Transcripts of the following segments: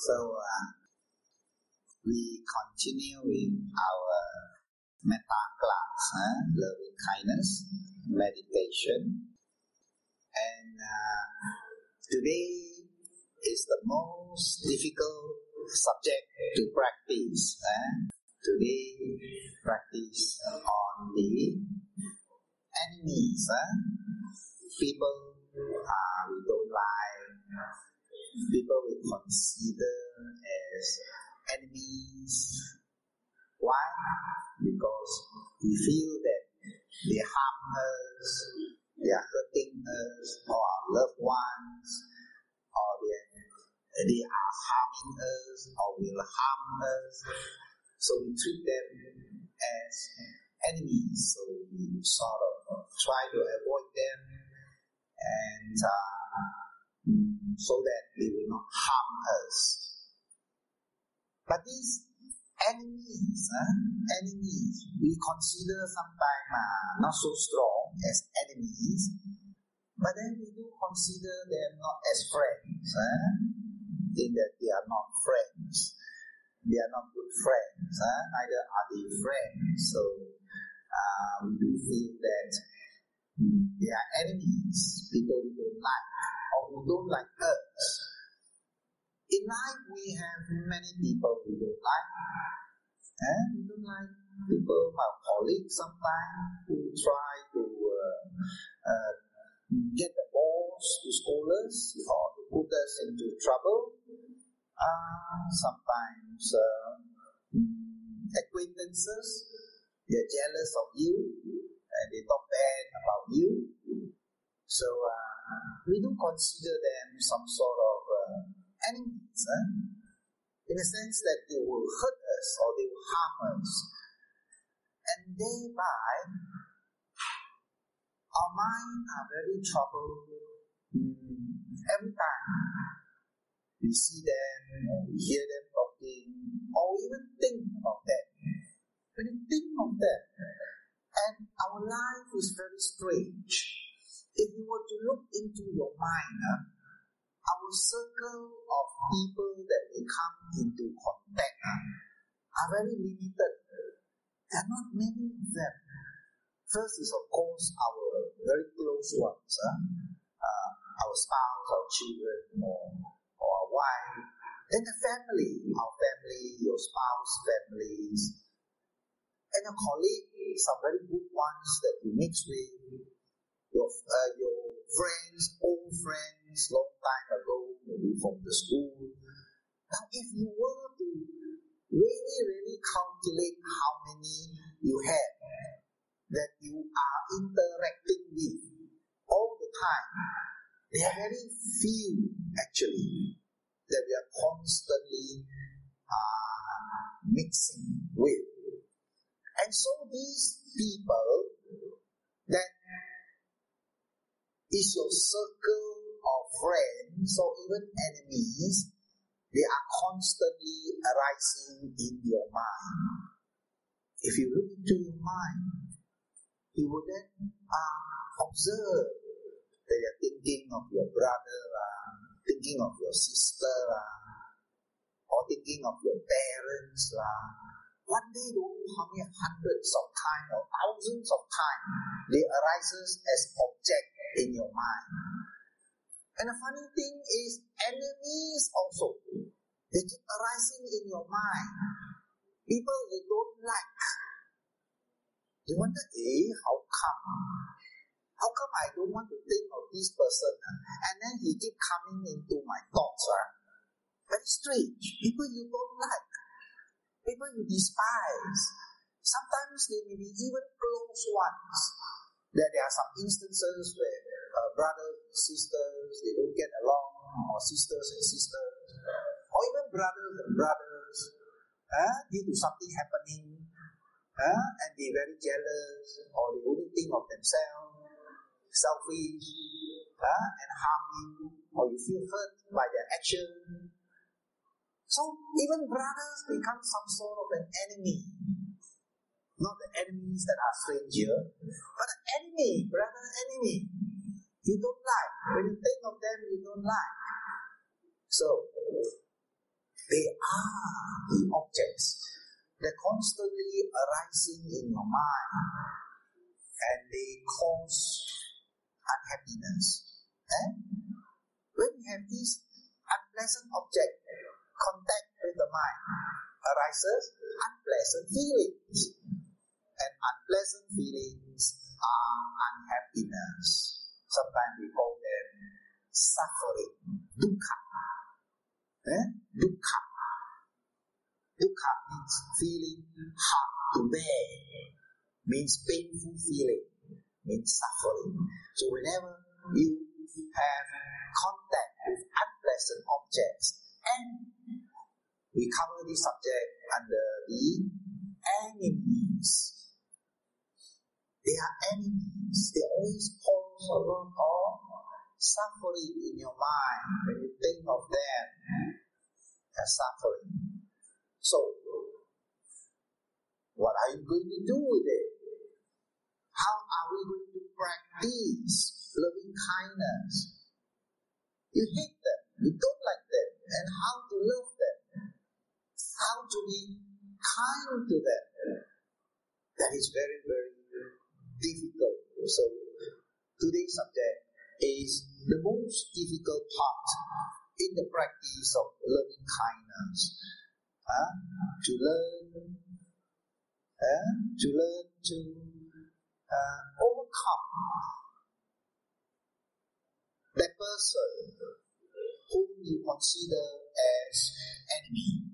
So we continue with our metta class, loving kindness, meditation, and today is the most difficult subject to practice. Today, practice on the enemies, people we don't like, people we consider as enemies. Why? Because we feel that they harm us, they are hurting us or our loved ones, or they are harming us or will harm us. So we treat them as enemies. So we sort of try to avoid them, and so that they will not harm us. But these enemies, we consider sometimes not so strong as enemies, but then we do consider them not as friends. Think that they are not friends. They are not good friends. Neither are they friends. So we do feel that they are enemies, people we don't like, or who don't like us. In life, we have many people we don't like. We don't like people, our colleagues sometimes, who try to get the boss to scold us or to put us into trouble. Sometimes acquaintances, they're jealous of you and they talk bad about you. So we do consider them some sort of enemies, in a sense that they will hurt us or they will harm us. And thereby, our minds are very troubled every time we see them, or we hear them talking, or even think about them. When you think of them, and our life is very strange. If you were to look into your mind, our circle of people that we come into contact are very limited. There are not many of them. First is, of course, our very close ones, our spouse, our children, or our wife. Then the family, our family, your spouse, families, and your colleagues, some very good ones that you mix with, your friends, old friends, long time ago, maybe from the school. Now, if you were to really calculate how many you have that you are interacting with all the time, there are very few actually that we are constantly mixing with. And so these people that is your circle of friends or even enemies, they are constantly arising in your mind. If you look into your mind, you will then observe that you are thinking of your brother, thinking of your sister, or thinking of your parents. One day, don't know how many hundreds of times or thousands of times they arises as object in your mind. And the funny thing is, enemies also, they keep arising in your mind. People you don't like. You wonder, how come? How come I don't want to think of this person? And then he keep coming into my thoughts. Very strange. People you don't like. People you despise. Sometimes they may be even close ones. There are some instances where brothers and sisters, they don't get along, or sisters and sisters, or even brothers and brothers, due to something happening, and they're very jealous, or they only think of themselves, selfish, and harm you, or you feel hurt by their action. So even brothers become some sort of an enemy. Not the enemies that are stranger, but an enemy, brother, enemy. You don't like. When you think of them, you don't like. So, They are the objects that constantly arising in your mind, and they cause unhappiness. When you have this unpleasant object contact with the mind, arises unpleasant feelings, and unpleasant feelings are unhappiness. Sometimes we call them suffering, dukkha. Dukkha. Dukkha means feeling hard to bear, means painful feeling, means suffering. So whenever you have contact with unpleasant objects, and we cover this subject under the enemies. They are enemies. They always cause a lot of suffering in your mind when you think of them as suffering. So, what are you going to do with it? How are we going to practice loving kindness? You hate them, you don't like them, and how to love them, how to be kind to them. That is very, very difficult. So, today's subject is the most difficult part in the practice of loving kindness. To learn to overcome that person whom you consider as enemy.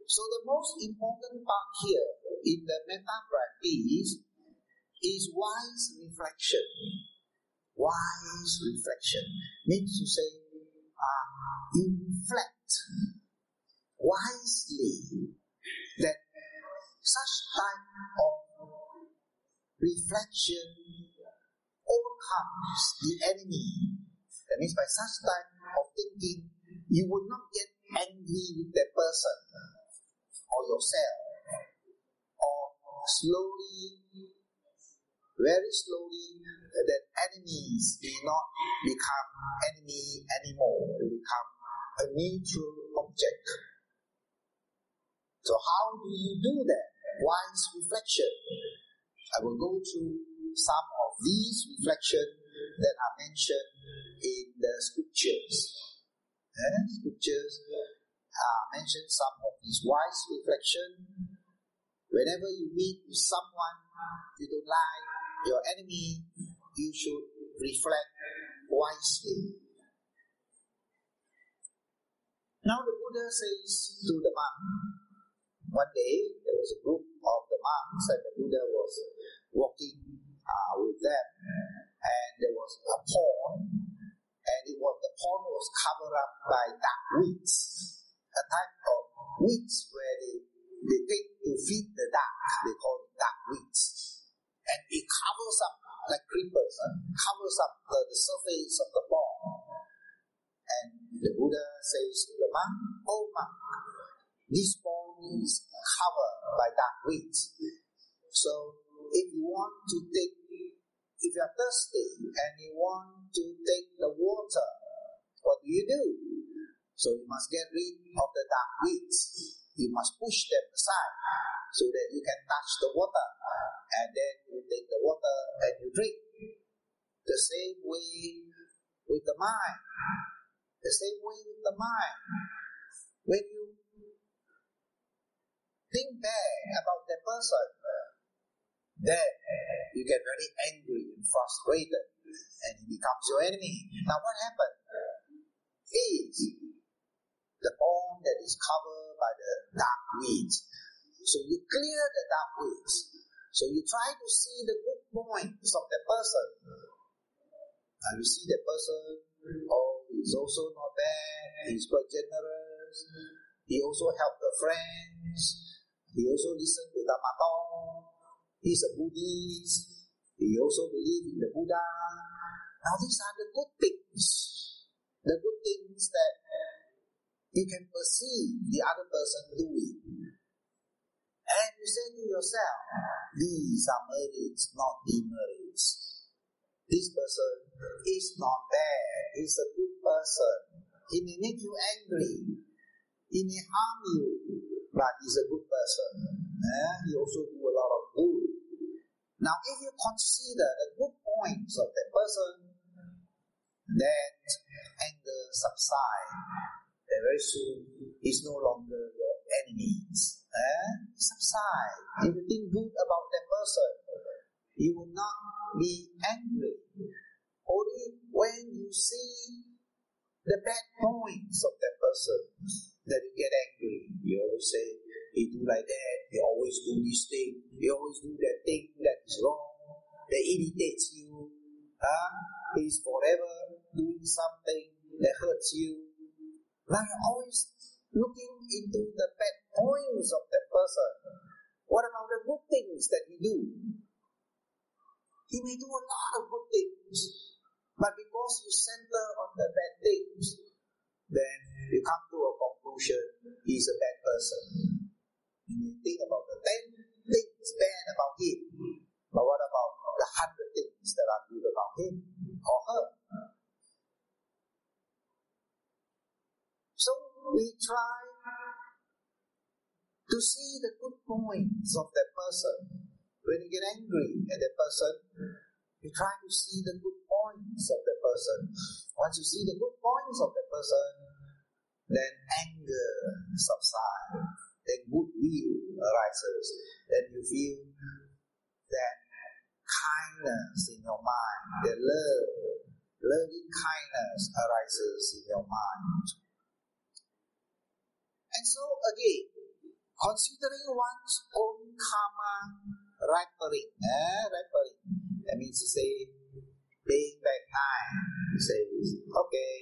So the most important part here in the metta practice is wise reflection. Wise reflection means to say, you reflect wisely that such type of reflection overcomes the enemy. That means by such type of thinking, you would not get angry with that person or yourself, or very slowly, that enemies will not become enemy anymore. They become a neutral object. So how do you do that? Wise reflection. I will go through some of these reflections that are mentioned in the scriptures. Scriptures mention some of these wise reflection. Whenever you meet with someone you don't like, your enemy, you should reflect wisely. Now the Buddha says to the monk, one day there was a group of the monks and the Buddha was walking with them, and there was a pond, and the pond was covered up by dark weeds, a type of weeds where they take to feed the duck. They call it duck weeds, and it covers up like creepers, covers up the surface of the pond. And the Buddha says to the monk, "Oh monk, this pond is covered by dark weeds. So if you are thirsty and you want to take the water, what do? So you must get rid of the dark weeds. You must push them aside so that you can touch the water, and then you take the water and you drink. The same way with the mind. The same way with the mind. When you think bad about that person, then you get very angry and frustrated, and he becomes your enemy. Now what happened? Is the pond that is covered by the dark weeds. So you clear the dark weeds. So you try to see the good points of the person. And you see the person, he's also not bad, he's quite generous, he also helped the friends, he also listened to Dhamma, he's a Buddhist, he also believes in the Buddha. Now these are the good things. The good things that you can perceive the other person doing. And you say to yourself, these are merits, not demerits. This person is not bad, he's a good person. He may make you angry. He may harm you, but he's a good person. He also do a lot of good. Now, if you consider the good points of that person, then anger subsides. And very soon, he's no longer your enemies. Subside. If you think good about that person, you will not be angry. Only when you see the bad points of that person, that you get angry. You always say, he do like that, he always do this thing, he always do that thing that is wrong, that irritates you. He's forever doing something that hurts you. Now you're always looking into the bad points of that person. What about the good things that he do? He may do a lot of good things, but because you center on the bad things, then you come to a conclusion, he's a bad person. You may think about the 10 things bad about him, but what about the 100 things that are good about him or her? So we try to see the good points of that person. When you get angry at that person, you try to see the good points of the person. Once you see the good points of the person, then anger subsides, then goodwill arises, then you feel that kindness in your mind, the loving kindness arises in your mind. And so again, considering one's own karma ripening, that means to say, paying back time. You say, okay,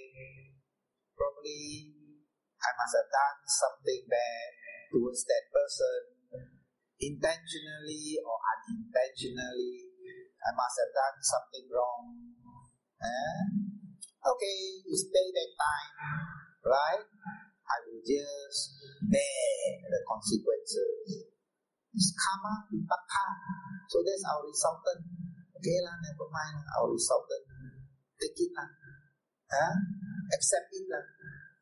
probably I must have done something bad towards that person, intentionally or unintentionally. I must have done something wrong. Okay, it's payback time, right? I will just bear the consequences. It's karma vipaka. So that's our resultant. Okay lah, never mind. Our resultant. Take it lah. Accept it lah.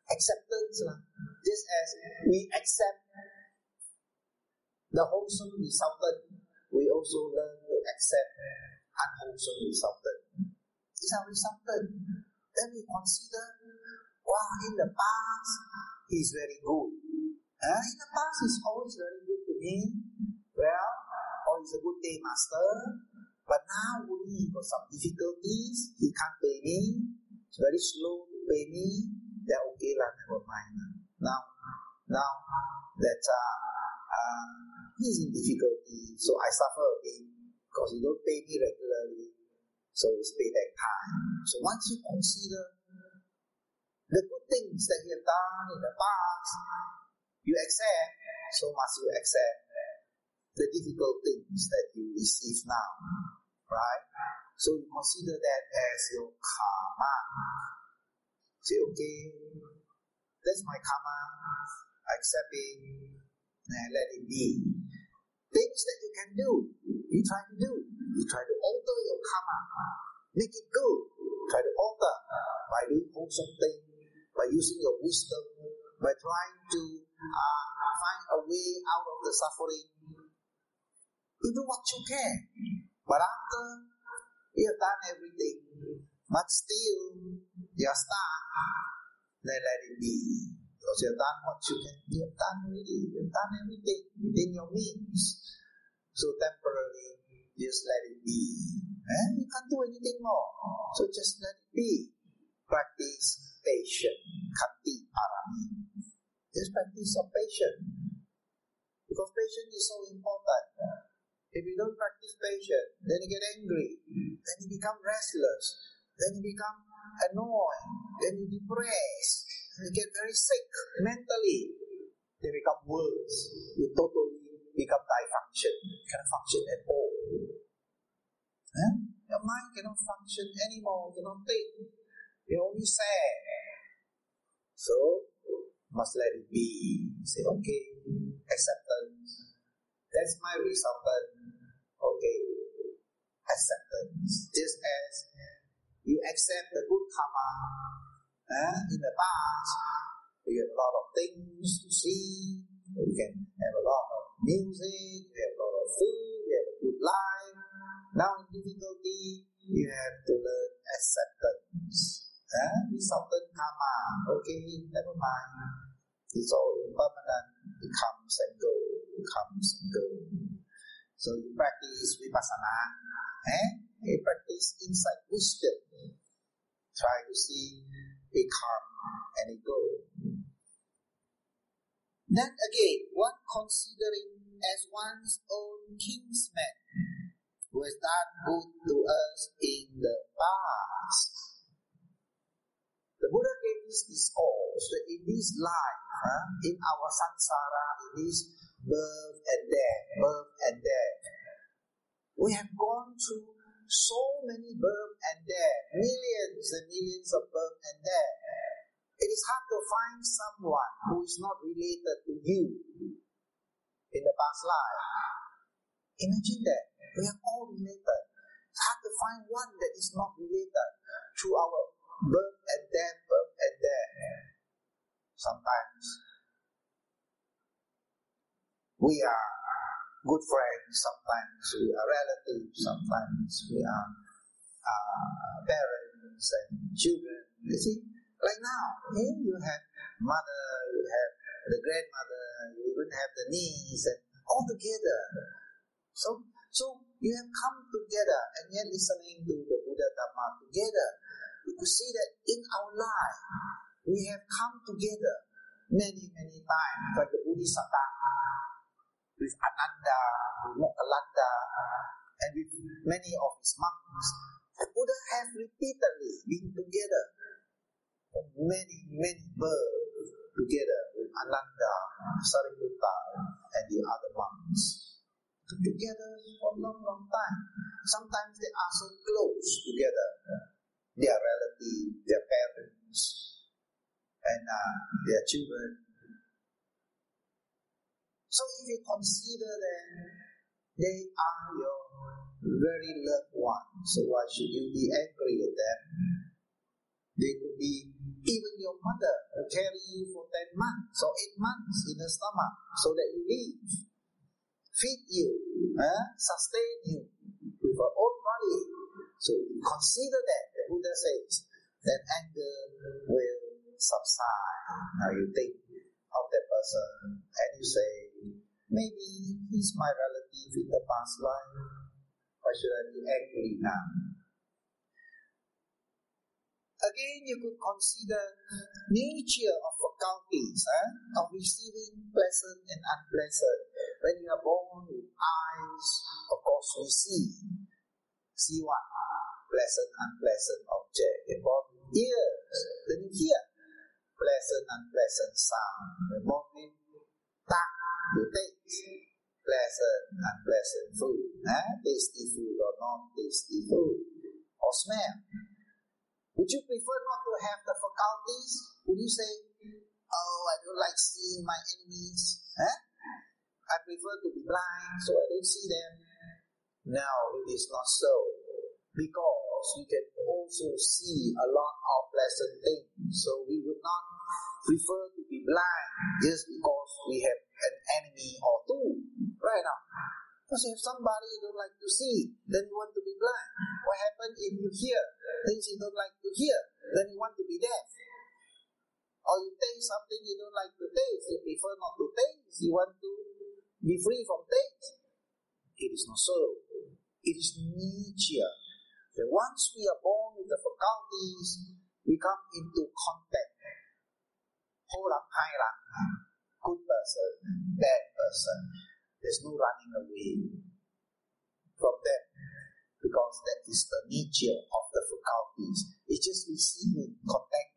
Acceptance lah. Just as we accept the wholesome resultant, we also learn to accept unwholesome resultant. It's our resultant. Then we consider, wow, in the past, he's very good. In the past, he's always very good to me. Well, he's a good day master. But now, only he got some difficulties. He can't pay me. It's very slow to pay me. They're okay lah, never mind. Now that he's in difficulty, so I suffer a bit because he don't pay me regularly. So it's payback time. So once you consider the good things that you have done in the past, you accept, so must you accept the difficult things that you receive now, right? So you consider that as your karma. Say, okay, that's my karma, I accept it, and let it be. Things that you can do, you try to do. You try to alter your karma, make it good. Try to alter by doing wholesome things, by using your wisdom, by trying to find a way out of the suffering. You do what you can. But after you have done everything, but still you are stuck, then let it be. Because you have done what you can. You have done already. You have done everything within your means. So temporarily, just let it be. You can't do anything more. So just let it be. Practice patience. Kati parami. Just practice some patience. Because patience is so important. If you don't practice patience, then you get angry. Then you become restless. Then you become annoyed. Then you depress. You get very sick mentally. They become worse. You totally become dysfunction. You cannot function at all. Your mind cannot function anymore. You cannot think. You're only sad. So, must let it be. Say, okay, acceptance. That's my resultant. Okay, acceptance. Just as you accept the good karma, In the past, you have a lot of things to see. You can have a lot of music, you have a lot of food, you have a good life. Now in difficulty, you have to learn acceptance. Resultant karma. Okay, never mind. It's all impermanent. It comes and goes. So you practice vipassana. You practice insight wisdom. Try to see it come and it go. Then again, one considering as one's own kinsman who has done good to us in the past. The Buddha gave this discourse that in this life, in our samsara, in this birth and death, we have gone through so many birth and death, millions and millions of birth and death. It is hard to find someone who is not related to you in the past life. Imagine that. We are all related. It's hard to find one that is not related through our birth and death. Sometimes we are good friends, sometimes we are relatives, sometimes we are parents and children. You see, like now, you have mother, you have the grandmother, you even have the niece, and all together. So you have come together, and yet listening to the Buddha Dhamma together. You could see that in our life, we have come together many times, like the Bodhisattva, with Ananda, with Mokkhalanda, and with many of his monks. The Buddha have repeatedly been together for many births together with Ananda, Sariputta, and the other monks. Together for a long time. Sometimes they are so close together. Their relatives, their parents, and their children. So if you consider them, they are your very loved ones. So why should you be angry at them? They could be even your mother who carry you for 10 months or 8 months in her stomach so that you live, feed you, sustain you with her own body. So consider that. The Buddha says that anger will subside. Now you think of that person and you say, maybe he's my relative in the past life. Why should I be angry now? Again, you could consider nature of faculties, of receiving pleasant and unpleasant. When you are born with eyes, of course we see. See what? Pleasant, unpleasant object. You're born with ears, then you hear pleasant, unpleasant sound. You're born with tongue, you taste pleasant, unpleasant food. Tasty food or non-tasty food. Or smell. Would you prefer not to have the faculties? Would you say, oh, I don't like seeing my enemies. I prefer to be blind so I don't see them. No, it is not so. Because we can also see a lot of pleasant things. So we would not prefer to be blind just because we have an enemy or two. Right now. Because if somebody you don't like to see, then you want to be blind. What happens if you hear things you don't like to hear? Then you want to be deaf. Or you taste something you don't like to taste. You prefer not to taste. You want to be free from taste. It is not so. It is nature. That once we are born with the faculties, we come into contact. Good person, bad person. There's no running away from them. Because that is the nature of the faculties. It's just receiving contact.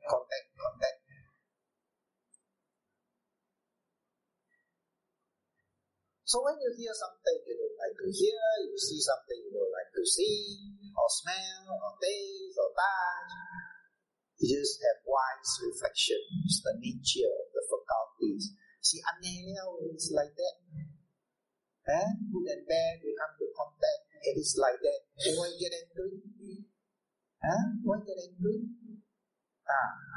So when you hear something you don't like to hear, you see something you don't like to see, or smell, or taste, or touch, you just have wise reflection. It's the nature of the faculties. See, Anelia is like that. Good and bad, we come to contact. It is like that. So why get angry? Why get angry?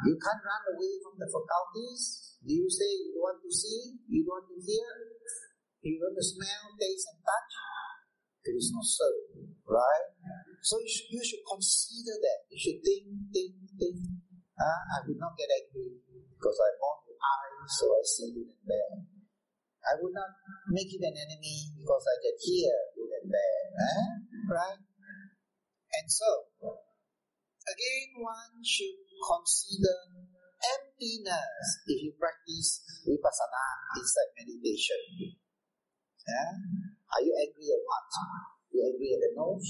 You can't run away from the faculties. Do you say you don't want to see, you don't want to hear, you don't want to smell, taste and touch? It is not so, right? So you should consider that. You should think. I would not get angry because I'm born with eyes, so I see good and bad. I would not make it an enemy because I can hear good and bad, right? And so, again, one should consider emptiness if you practice vipassana inside meditation. Are you angry at what? Are you angry at the nose?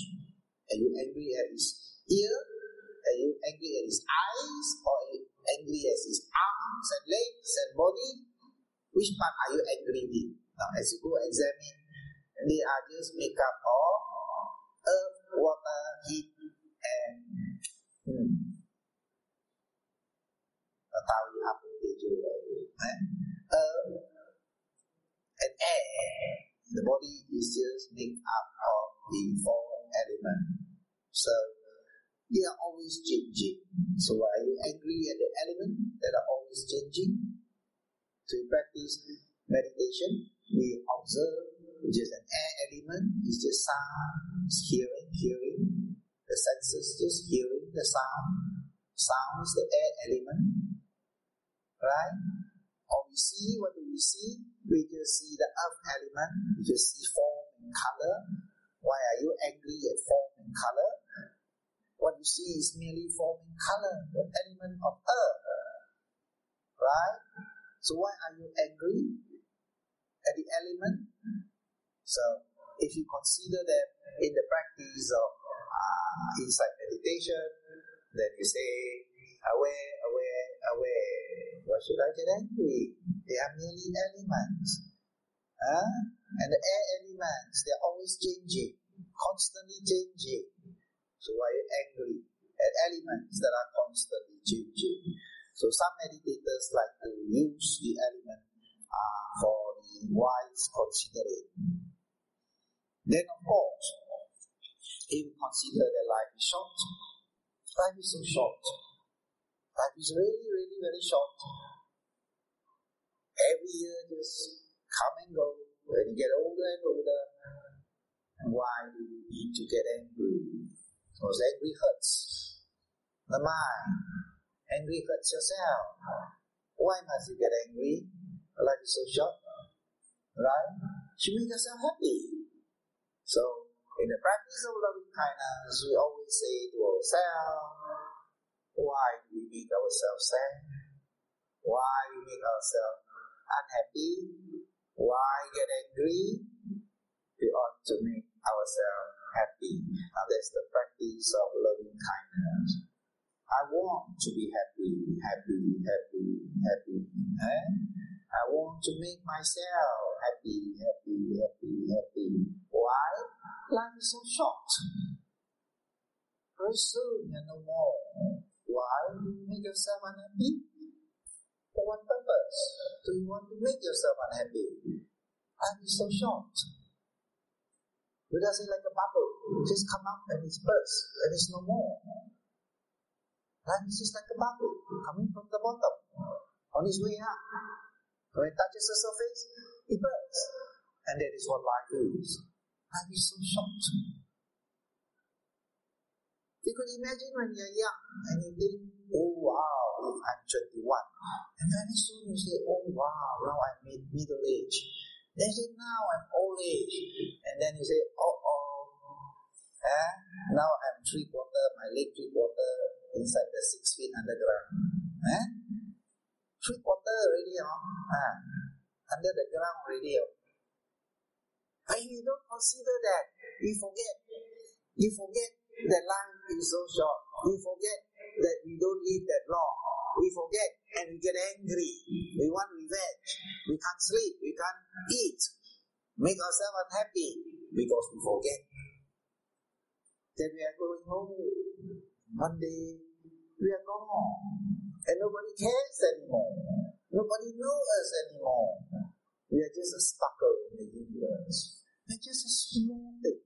Are you angry at his ear? Are you angry at his eyes? Or are you angry at his arms and legs and body? Which part are you angry with? Now, as you go examine, they are just made up of earth, water, heat, and earth and air. The body is just made up of the four elements. So, they are always changing. So, are you angry at the element that are always changing? To practice meditation, we observe just an air element, is just sound, hearing. The senses just hearing the sound. Sound is the air element. Right? Or we see, what do we see? We just see the earth element. We just see form and color. Why are you angry at form and color? What you see is merely form and color, the element of earth. Right? So why are you angry at the element? So if you consider that in the practice of insight meditation, then you say, aware. Why should I get angry? They are merely elements. And the air elements, they are always changing, constantly changing. So why are you angry at elements that are constantly changing? So some meditators like to use the element for the wise considering. Then of course, if you consider that life is short, life is so short. Life is really, really very short. Every year just come and go. When you get older and older, and why do you need to get angry? Because angry hurts the mind. Angry hurts yourself. Why must you get angry? Life is so short. Right? You make yourself happy. So, in the practice of loving kindness, we always say to ourselves, why do we make ourselves sad? Why do we make ourselves unhappy? Why get angry? We ought to make ourselves happy. Now that's the practice of loving kindness. I want to be happy. I want to make myself happy. Why? Life is so short. Very soon and no more. Why do you make yourself unhappy? For what purpose do you want to make yourself unhappy? Life is so short. Buddha say like a bubble. It just come up and it's burst and it's no more. Life is just like a bubble coming from the bottom on its way up. When it touches the surface, it bursts. And that is what life is. Life is so short. You could imagine when you're young and you think, oh wow, I'm 21. And very soon you say, oh wow, now I'm middle age. Then you say, now I'm old age. And then you say, now I'm 3/4, my leg 3/4 inside the 6 feet underground. 3/4 already, under the ground already. But you don't consider that. You forget that life is so short. We forget that we don't live that long. We forget and we get angry. We want revenge. We can't sleep. We can't eat. Make ourselves unhappy because we forget that we are going home. One day we are gone. And nobody cares anymore. Nobody knows us anymore. We are just a sparkle in the universe. We're just a small thing.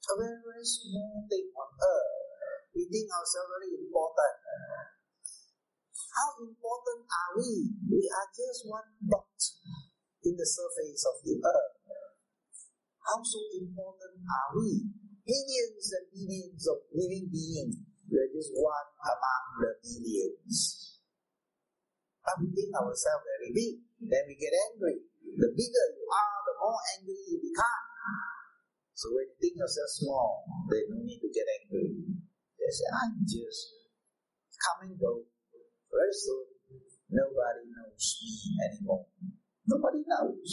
A very, very small thing on earth. We think ourselves very important. important are we? We are just one dot in the surface of the earth. How so important are we? Millions and millions of living beings. We are just one among the billions. But we think ourselves very big. Then we get angry. The bigger you are, the more angry you become. So when you think yourself small, then no need to get angry. They say, I'm just come and go. Very soon, nobody knows me anymore. Nobody knows.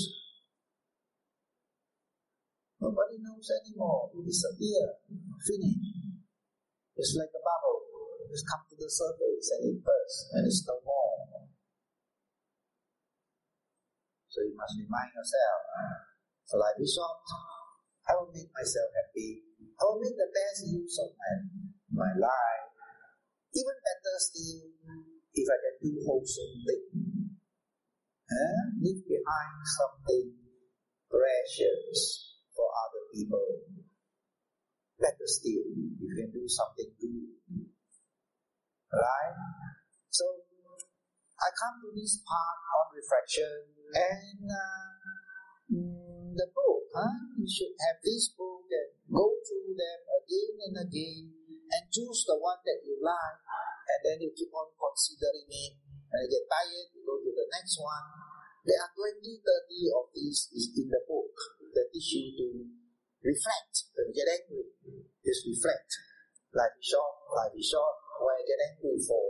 Nobody knows anymore. You disappear. Finish. It's like a bubble. Just come to the surface and it bursts and it's no more. So you must remind yourself, life is short. I will make myself happy. I will make the best use of my life. Even better still, if I can do wholesome things. Leave behind something precious for other people. Better still, if you can do something good. Right? So, I come to this part on reflection and the book. You should have this book and go through them again and again and choose the one that you like, and then you keep on considering it. And you get tired, you go to the next one. There are 20, 30 of these in the book that teach you to reflect. When you get angry, just reflect. Life is short, life is short. Why I get angry for?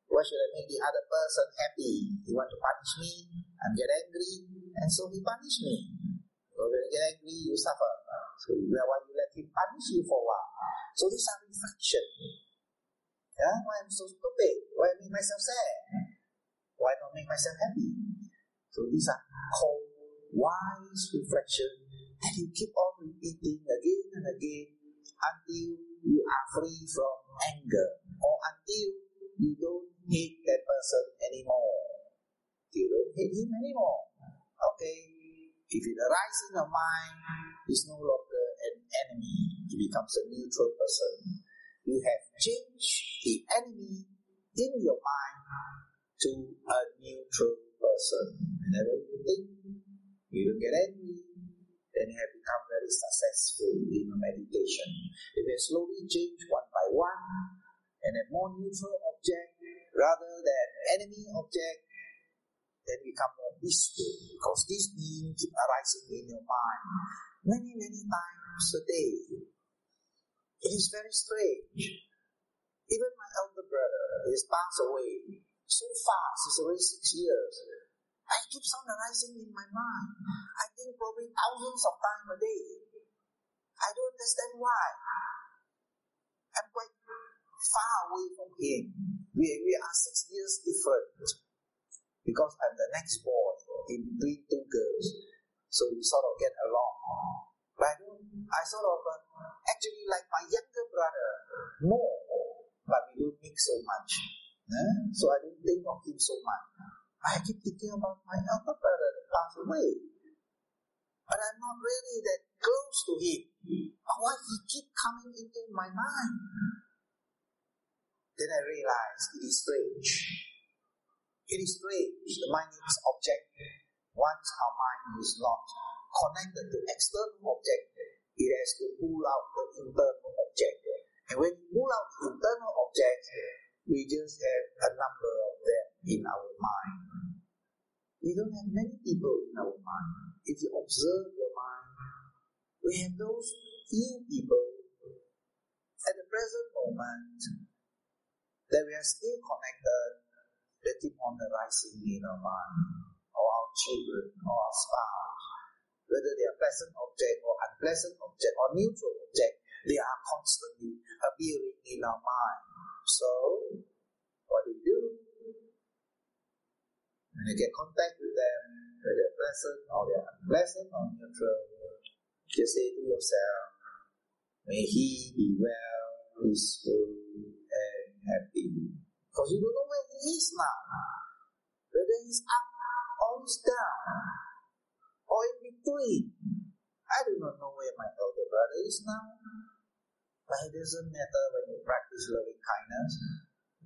Why should I make the other person happy? You want to punish me? I get angry, and so he punish me. So when you get angry, you suffer. So why you let him punish you for a while? So these are reflection. Why I'm so stupid? Why I make myself sad? Why not make myself happy? So these are called wise reflection that you keep on repeating again and again until you are free from anger, or until you don't hate that person anymore. You don't hate him anymore. Okay, if it arises in your mind, it's no longer an enemy. It becomes a neutral person. You have changed the enemy in your mind to a neutral person. Whenever you think, you don't get angry, then you have become very successful in your meditation. If you slowly change one by one, and a more neutral object rather than enemy object, then become more peaceful, because these beings keep arising in your mind many, many times a day. It is very strange. Even my elder brother is passed away so fast. It's already 6 years. I keep on arising in my mind. I think probably thousands of times a day. I don't understand why. I'm quite far away from him. We are 6 years different, because I'm the next boy in between two girls. So we sort of get along. But I sort of actually like my younger brother more, but we don't mix so much. So I don't think of him so much. I keep thinking about my elder brother that passed away. But I'm not really that close to him. But why he keep coming into my mind? Then I realized it is strange. It is strange. The mind is objective. Once our mind is not connected to external object, it has to pull out the internal object. And when you pull out the internal object, we just have a number of them in our mind. We don't have many people in our mind. If you observe your mind, we have those few people at the present moment that we are still connected, that keep on arising in our mind, or our children, or our spouse. Whether they are pleasant object or unpleasant object or neutral object, they are constantly appearing in our mind. So, what do? When you get contact with them, whether they're pleasant or they're unpleasant or neutral, just say to yourself, may he be well, peaceful, and happy. Because you don't know where he is now. Whether he's up or he's down, or in between. I do not know where my elder brother is now. But it doesn't matter when you practice loving kindness.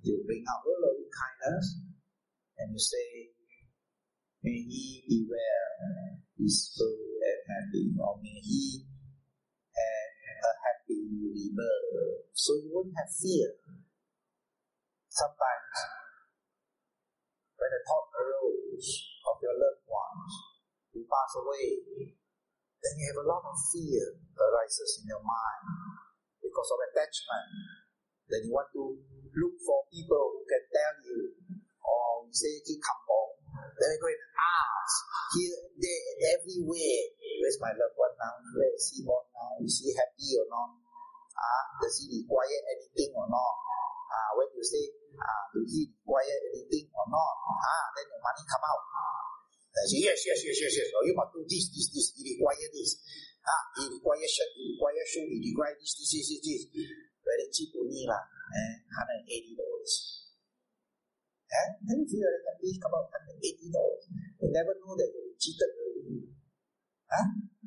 You bring out your loving kindness and you say, may he be well, peaceful and happy, or may he have a happy rebirth. So you won't have fear. Sometimes, when the thought arose of your loved ones who pass away, then you have a lot of fear arises in your mind because of attachment. Then you want to look for people who can tell you, or you say, come home. Then you go and ask, here, there, and everywhere, where's my loved one now? Where is he born now? Is he happy or not? Does he require anything or not? When you say, do he require anything or not? Then your money come out. Say, yes. Oh, you must do this. He require this. He require shirt, he require shoe, he require this. Very cheap only lah. $180. Then if you are happy, come out $180. You never know that you cheated already.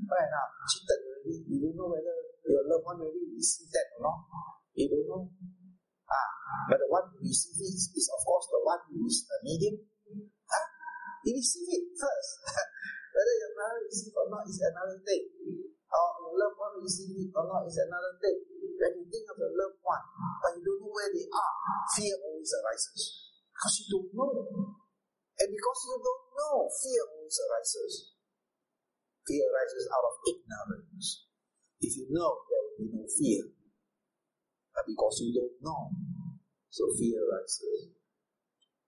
Right now, cheated already. You don't know whether your loved one really received that or not. You don't know. But the one who receives it is of course the one who is a medium. He received it first. Whether your brother receives or not is another thing. Or your loved one receives it or not is another thing. When you think of your loved one, but you don't know where they are, fear always arises. Because you don't know. And because you don't know, fear always arises. Fear arises out of ignorance. If you know, there will be no fear. But because you don't know, so fear arises.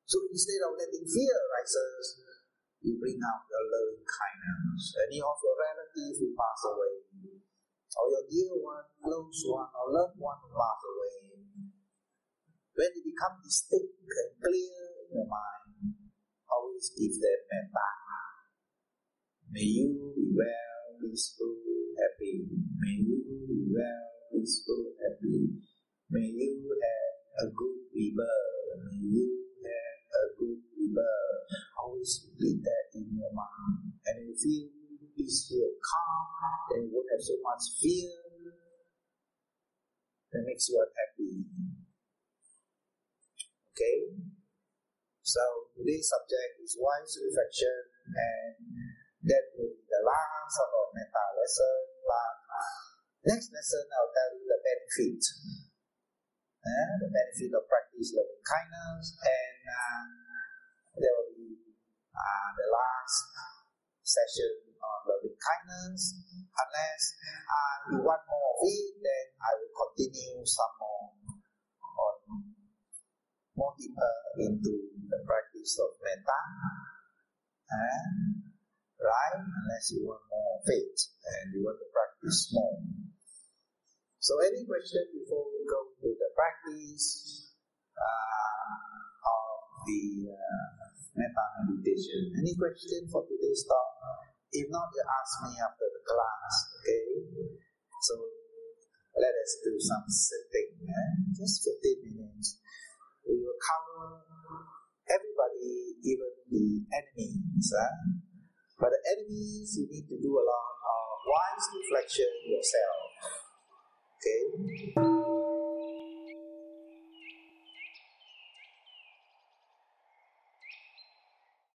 So instead of letting fear arises, you bring out your loving kindness. Any of your relatives who pass away, or your dear one, close one, or loved one who pass away, when it becomes distinct and clear in your mind, always give them metta. May you be well, peaceful, happy. May you be well, peaceful, happy. May you have a good rebirth. May you have a good rebirth. Always repeat that in your mind. And you feel peaceful and calm, then you won't have so much fear that makes you unhappy. Okay? So today's subject is wise reflection, and that will be the last of our metta lesson. But next lesson I'll tell you the benefit. The benefit of practice loving kindness, and there will be the last session on loving kindness. Unless you want more of it, then I will continue some more deeper into the practice of metta. Right? Unless you want more of it and you want to practice more. So any question before we go to the practice of the metta meditation? Any question for today's talk? If not, you ask me after the class. Okay? So let us do some sitting. Just 15 minutes. We will cover everybody, even the enemies. But the enemies, you need to do a lot of wise reflection yourself. Okay?